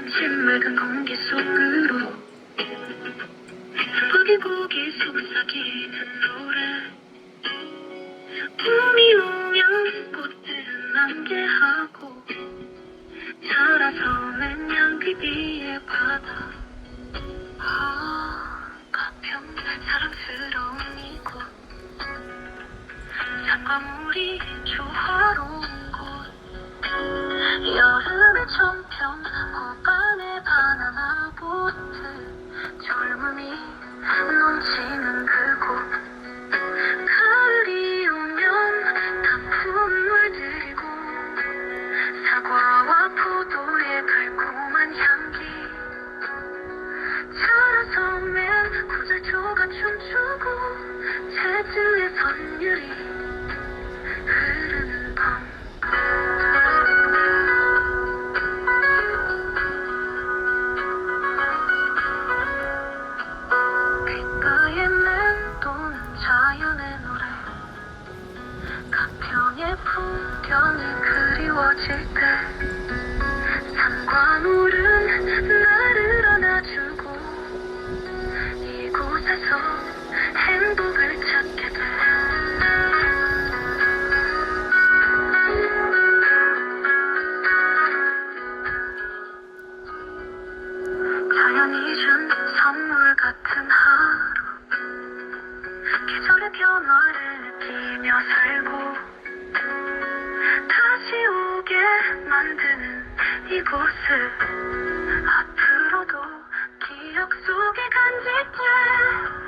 아침 맑은 공기 속으로 고기 속삭이는 노래. 봄이 오면 꽃들은 만개하고 자라서는 양귀비의 바다. 가평 사랑스러운 이곳, 산과물이 조화로운 곳. 여름의 천평湖畔의 바나나 보트, 젊음이 넘치는 그곳. 가을이 오면 단풍을 물들이고 사과와 포도의 달콤한 향기. 자라서면 구절초가 춤추고 제주의 선율이 흐르는 밤. 귓가에 맴도는 자연의 노래. 가평의 풍경이 그리워질 때 산과 물은 나를 안아주고 이곳에서 행복을 찾게 돼. 자연이 준 선물 같은 하루, 계절의 변화를 느끼며 살고 다시 오게 만드는 이곳을 앞으로도 기억 속에 간직해.